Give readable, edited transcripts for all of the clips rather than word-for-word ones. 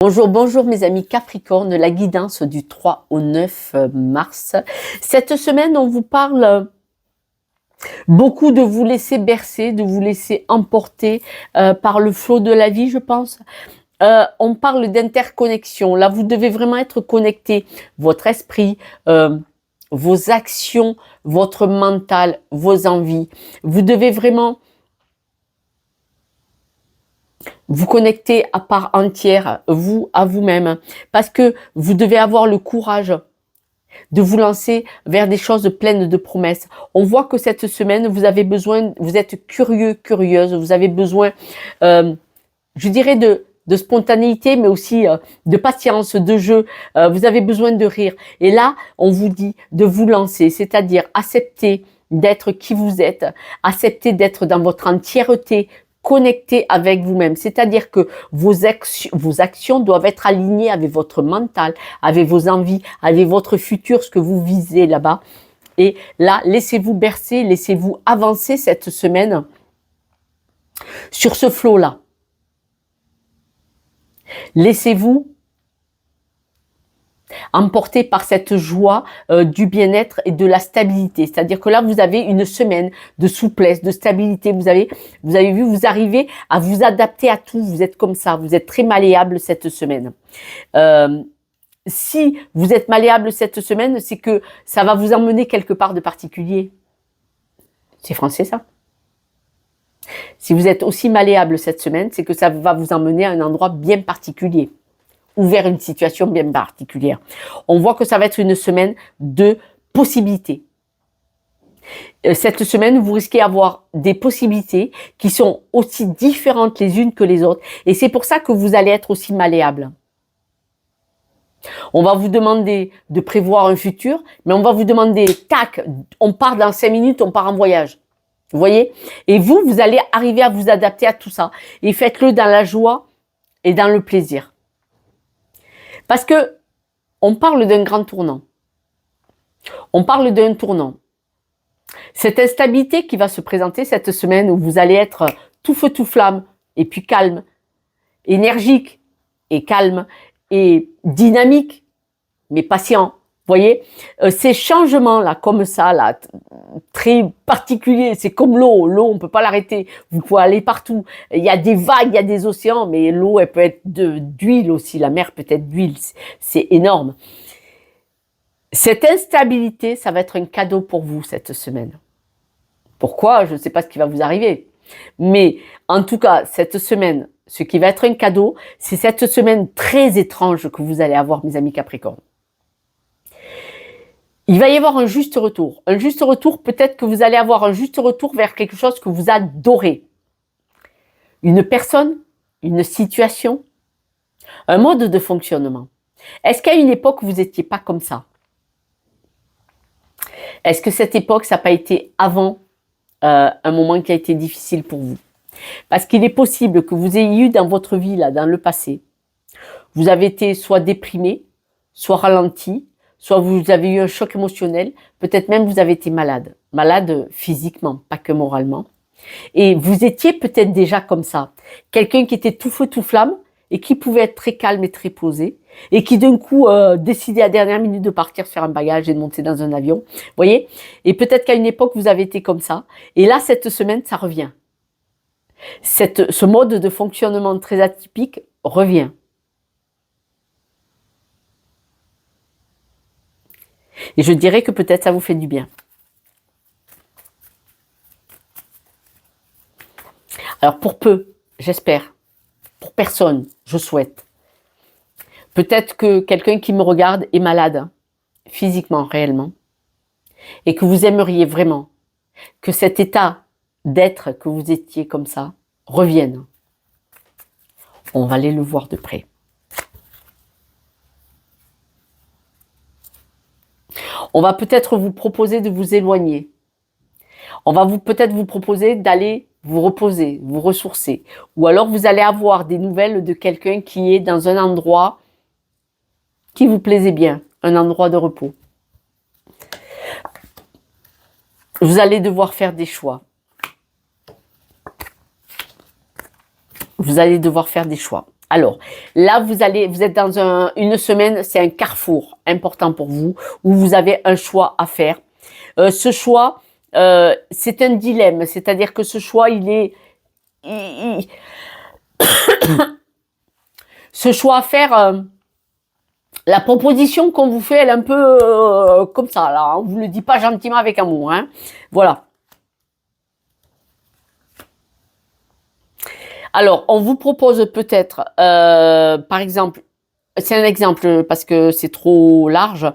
Bonjour, bonjour mes amis Capricorne, la guidance du 3 au 9 mars. Cette semaine, on vous parle beaucoup de vous laisser bercer, de vous laisser emporter par le flot de la vie, je pense. On parle d'interconnexion. Là, vous devez vraiment être connecté. Votre esprit, vos actions, votre mental, vos envies. Vous devez vraiment vous connecter à part entière, vous, à vous-même, parce que vous devez avoir le courage de vous lancer vers des choses pleines de promesses. On voit que cette semaine, vous avez besoin, vous êtes curieux, curieuse, vous avez besoin, je dirais, de spontanéité, mais aussi de patience, de jeu. Vous avez besoin de rire. Et là, on vous dit de vous lancer, c'est-à-dire accepter d'être qui vous êtes, accepter d'être dans votre entièreté, connecté avec vous-même. C'est-à-dire que vos actions doivent être alignées avec votre mental, avec vos envies, avec votre futur, ce que vous visez là-bas. Et là, laissez-vous bercer, laissez-vous avancer cette semaine sur ce flot-là. Laissez-vous emporté par cette joie du bien-être et de la stabilité. C'est-à-dire que là, vous avez une semaine de souplesse, de stabilité. Vous avez vu, vous arrivez à vous adapter à tout. Vous êtes comme ça. Vous êtes très malléable cette semaine. Si vous êtes malléable cette semaine, c'est que ça va vous emmener quelque part de particulier. C'est français, ça? Si vous êtes aussi malléable cette semaine, c'est que ça va vous emmener à un endroit bien particulier ou vers une situation bien particulière. On voit que ça va être une semaine de possibilités. Cette semaine, vous risquez d'avoir des possibilités qui sont aussi différentes les unes que les autres. Et c'est pour ça que vous allez être aussi malléable. On va vous demander de prévoir un futur, mais on va vous demander, tac, on part dans 5 minutes, on part en voyage. Vous voyez? Et vous allez arriver à vous adapter à tout ça. Et faites-le dans la joie et dans le plaisir. Parce que on parle d'un grand tournant. On parle d'un tournant. Cette instabilité qui va se présenter cette semaine où vous allez être tout feu tout flamme et puis calme, énergique et calme et dynamique, mais patient. Vous voyez, ces changements-là, comme ça, là, très particuliers, c'est comme l'eau. L'eau, on peut pas l'arrêter. Vous pouvez aller partout. Il y a des vagues, il y a des océans, mais l'eau, elle peut être d'huile aussi. La mer peut être d'huile. C'est énorme. Cette instabilité, ça va être un cadeau pour vous cette semaine. Pourquoi? Je ne sais pas ce qui va vous arriver. Mais en tout cas, cette semaine, ce qui va être un cadeau, c'est cette semaine très étrange que vous allez avoir, mes amis Capricorne. Il va y avoir un juste retour. Un juste retour, peut-être que vous allez avoir un juste retour vers quelque chose que vous adorez. Une personne, une situation, un mode de fonctionnement. Est-ce qu'à une époque, vous n'étiez pas comme ça? Est-ce que cette époque, ça n'a pas été avant un moment qui a été difficile pour vous? Parce qu'il est possible que vous ayez eu dans votre vie, là, dans le passé, vous avez été soit déprimé, soit ralenti, soit vous avez eu un choc émotionnel, peut-être même vous avez été malade. Malade physiquement, pas que moralement. Et vous étiez peut-être déjà comme ça. Quelqu'un qui était tout feu, tout flamme, et qui pouvait être très calme et très posé, et qui d'un coup décidait à dernière minute de partir faire un bagage et de monter dans un avion. Vous voyez? Et peut-être qu'à une époque, vous avez été comme ça. Et là, cette semaine, ça revient. Ce mode de fonctionnement très atypique revient. Et je dirais que peut-être ça vous fait du bien. Alors pour peu, j'espère, pour personne, je souhaite. Peut-être que quelqu'un qui me regarde est malade, physiquement, réellement, et que vous aimeriez vraiment que cet état d'être que vous étiez comme ça revienne. On va aller le voir de près. On va peut-être vous proposer de vous éloigner. On va peut-être vous proposer d'aller vous reposer, vous ressourcer. Ou alors vous allez avoir des nouvelles de quelqu'un qui est dans un endroit qui vous plaisait bien, un endroit de repos. Vous allez devoir faire des choix. Vous allez devoir faire des choix. Alors, là, vous êtes dans une semaine, c'est un carrefour important pour vous, où vous avez un choix à faire. Ce choix, c'est un dilemme, c'est-à-dire que ce choix, ce choix à faire, la proposition qu'on vous fait, elle est un peu comme ça, là. On vous le dit pas gentiment avec amour, hein. Voilà. Alors, on vous propose peut-être, par exemple, c'est un exemple parce que c'est trop large.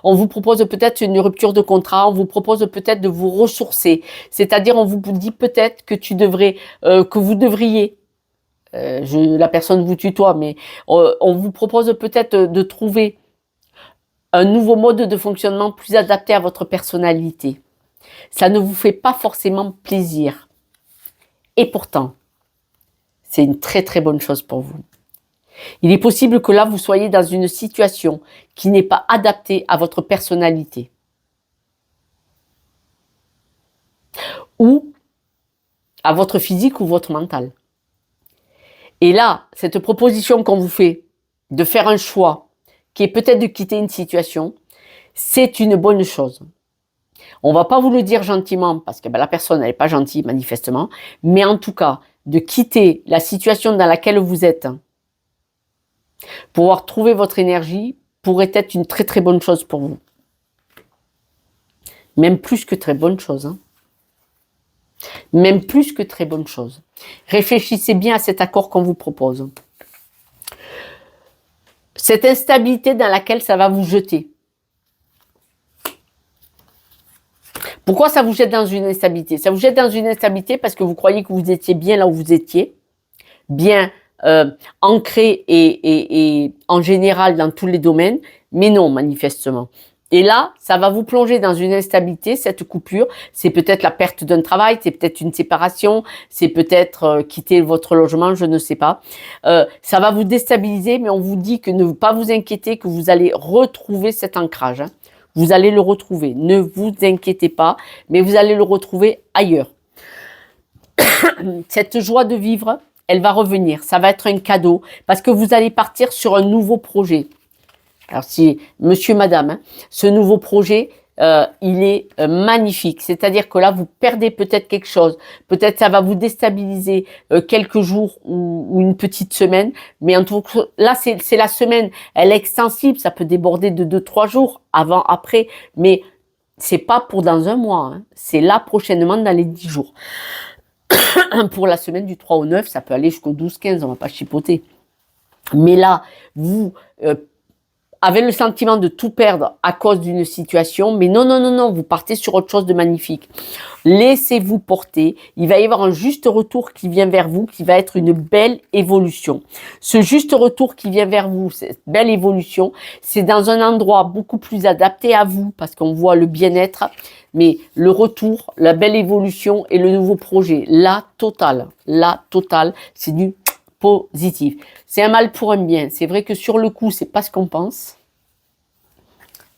On vous propose peut-être une rupture de contrat. On vous propose peut-être de vous ressourcer. C'est-à-dire, on vous dit peut-être que que vous devriez. La personne vous tutoie, mais on vous propose peut-être de trouver un nouveau mode de fonctionnement plus adapté à votre personnalité. Ça ne vous fait pas forcément plaisir. Et pourtant, c'est une très très bonne chose pour vous. Il est possible que là, vous soyez dans une situation qui n'est pas adaptée à votre personnalité. Ou à votre physique ou votre mental. Et là, cette proposition qu'on vous fait de faire un choix qui est peut-être de quitter une situation, c'est une bonne chose. On va pas vous le dire gentiment parce que la personne n'est pas gentille manifestement, mais en tout cas, de quitter la situation dans laquelle vous êtes, pouvoir trouver votre énergie pourrait être une très très bonne chose pour vous. Même plus que très bonne chose. Hein. Même plus que très bonne chose. Réfléchissez bien à cet accord qu'on vous propose. Cette instabilité dans laquelle ça va vous jeter. Pourquoi ça vous jette dans une instabilité? Ça vous jette dans une instabilité parce que vous croyez que vous étiez bien là où vous étiez, bien ancré et en général dans tous les domaines, mais non, manifestement. Et là, ça va vous plonger dans une instabilité, cette coupure. C'est peut-être la perte d'un travail, c'est peut-être une séparation, c'est peut-être quitter votre logement, je ne sais pas. Ça va vous déstabiliser, mais on vous dit que ne pas vous inquiéter, que vous allez retrouver cet ancrage. Hein. Vous allez le retrouver. Ne vous inquiétez pas, mais vous allez le retrouver ailleurs. Cette joie de vivre, elle va revenir. Ça va être un cadeau parce que vous allez partir sur un nouveau projet. Alors si monsieur, madame, hein, ce nouveau projet, il est magnifique. C'est-à-dire que là, vous perdez peut-être quelque chose. Peut-être ça va vous déstabiliser quelques jours ou une petite semaine. Mais en tout cas, là, c'est la semaine. Elle est extensible. Ça peut déborder de 2-3 jours avant, après. Mais c'est pas pour dans un mois. Hein. C'est là prochainement dans les 10 jours. Pour la semaine du 3 au 9, ça peut aller jusqu'au 12-15. On va pas chipoter. Mais là, vous avez le sentiment de tout perdre à cause d'une situation, mais non, non, non, non, vous partez sur autre chose de magnifique. Laissez-vous porter, il va y avoir un juste retour qui vient vers vous, qui va être une belle évolution. Ce juste retour qui vient vers vous, cette belle évolution, c'est dans un endroit beaucoup plus adapté à vous, parce qu'on voit le bien-être, mais le retour, la belle évolution et le nouveau projet, la totale, c'est du positif. C'est un mal pour un bien. C'est vrai que sur le coup, c'est pas ce qu'on pense.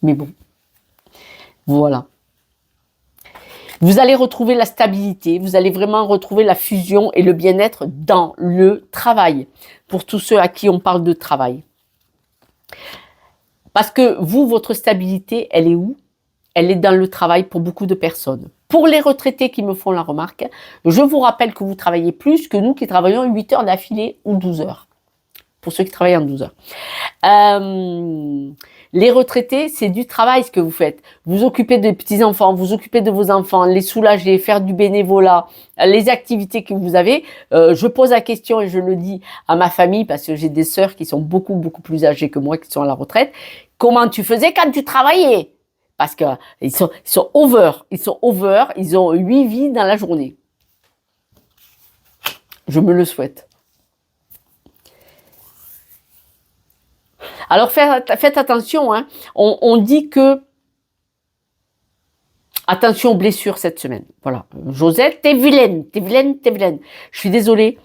Mais bon. Voilà. Vous allez retrouver la stabilité. Vous allez vraiment retrouver la fusion et le bien-être dans le travail. Pour tous ceux à qui on parle de travail. Parce que vous, votre stabilité, elle est où? Elle est dans le travail pour beaucoup de personnes. Pour les retraités qui me font la remarque, je vous rappelle que vous travaillez plus que nous qui travaillons 8 heures d'affilée ou 12 heures. Pour ceux qui travaillent en 12 heures. Les retraités, c'est du travail ce que vous faites. Vous occupez des petits-enfants, vous occupez de vos enfants, les soulager, faire du bénévolat, les activités que vous avez. Je pose la question et je le dis à ma famille parce que j'ai des sœurs qui sont beaucoup, beaucoup plus âgées que moi, qui sont à la retraite. Comment tu faisais quand tu travaillais? Parce que ils sont over, ils ont 8 vies dans la journée. Je me le souhaite. Alors faites attention, hein. On dit que attention aux blessures cette semaine. Voilà, Josette, t'es vilaine. Je suis désolée.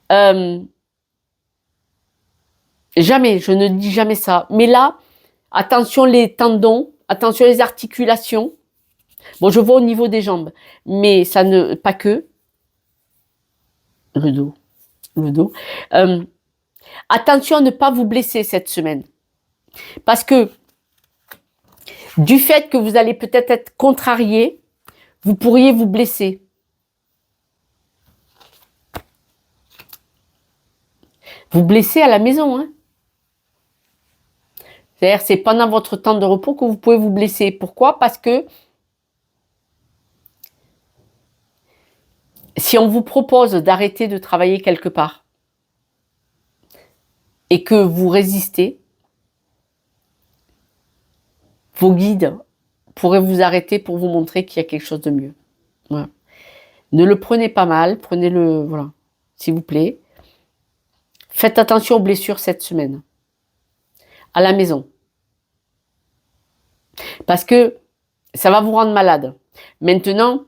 Jamais, je ne dis jamais ça. Mais là, attention les tendons, attention les articulations. Bon, je vois au niveau des jambes, mais ça ne, pas que. Le dos. le dos. Attention à ne pas vous blesser cette semaine. Parce que du fait que vous allez peut-être être contrarié, vous pourriez vous blesser. Vous blessez à la maison, hein. C'est-à-dire, c'est pendant votre temps de repos que vous pouvez vous blesser. Pourquoi? Parce que si on vous propose d'arrêter de travailler quelque part et que vous résistez, vos guides pourraient vous arrêter pour vous montrer qu'il y a quelque chose de mieux. Voilà. Ne le prenez pas mal, prenez-le, voilà, s'il vous plaît. Faites attention aux blessures cette semaine, à la maison. Parce que ça va vous rendre malade. Maintenant,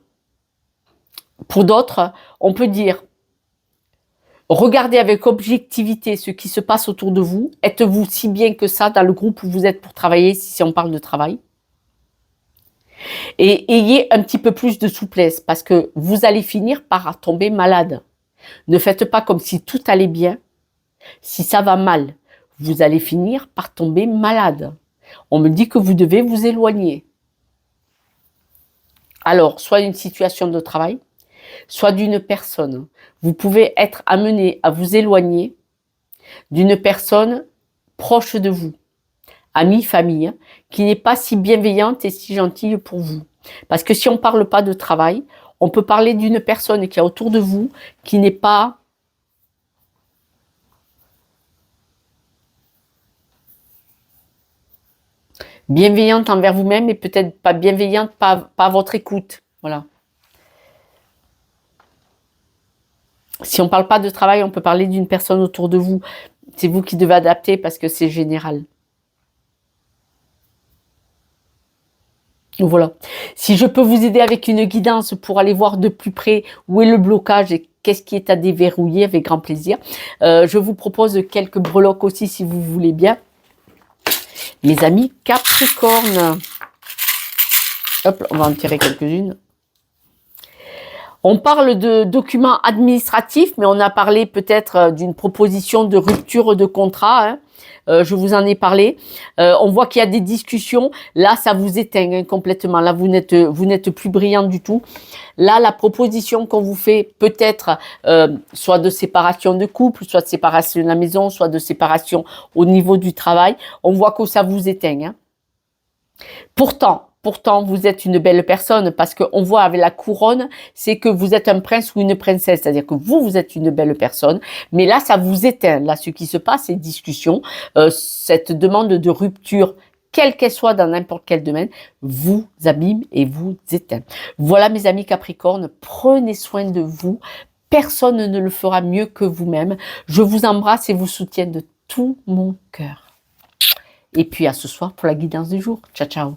pour d'autres, on peut dire, regardez avec objectivité ce qui se passe autour de vous. Êtes-vous si bien que ça dans le groupe où vous êtes pour travailler, si on parle de travail? Et ayez un petit peu plus de souplesse parce que vous allez finir par tomber malade. Ne faites pas comme si tout allait bien. Si ça va mal, vous allez finir par tomber malade. On me dit que vous devez vous éloigner. Alors, soit d'une situation de travail, soit d'une personne. Vous pouvez être amené à vous éloigner d'une personne proche de vous, amie, famille, qui n'est pas si bienveillante et si gentille pour vous. Parce que si on ne parle pas de travail, on peut parler d'une personne qui est autour de vous, qui n'est pas bienveillante envers vous-même et peut-être pas bienveillante, pas à votre écoute. Voilà. Si on ne parle pas de travail, on peut parler d'une personne autour de vous. C'est vous qui devez adapter parce que c'est général. Voilà. Si je peux vous aider avec une guidance pour aller voir de plus près où est le blocage et qu'est-ce qui est à déverrouiller, avec grand plaisir. Je vous propose quelques breloques aussi si vous voulez bien. Mes amis Capricorne. Hop, on va en tirer quelques-unes. On parle de documents administratifs, mais on a parlé peut-être d'une proposition de rupture de contrat. Hein. Je vous en ai parlé. On voit qu'il y a des discussions. Là, ça vous éteint hein, complètement. Là, vous n'êtes plus brillant du tout. Là, la proposition qu'on vous fait, peut-être soit de séparation de couple, soit de séparation de la maison, soit de séparation au niveau du travail. On voit que ça vous éteint. Hein. Pourtant, vous êtes une belle personne parce qu'on voit avec la couronne, c'est que vous êtes un prince ou une princesse. C'est-à-dire que vous êtes une belle personne. Mais là, ça vous éteint. Là, ce qui se passe, ces discussions, cette demande de rupture, quelle qu'elle soit dans n'importe quel domaine, vous abîme et vous éteint. Voilà, mes amis Capricorne, prenez soin de vous. Personne ne le fera mieux que vous-même. Je vous embrasse et vous soutiens de tout mon cœur. Et puis, à ce soir pour la guidance du jour. Ciao, ciao.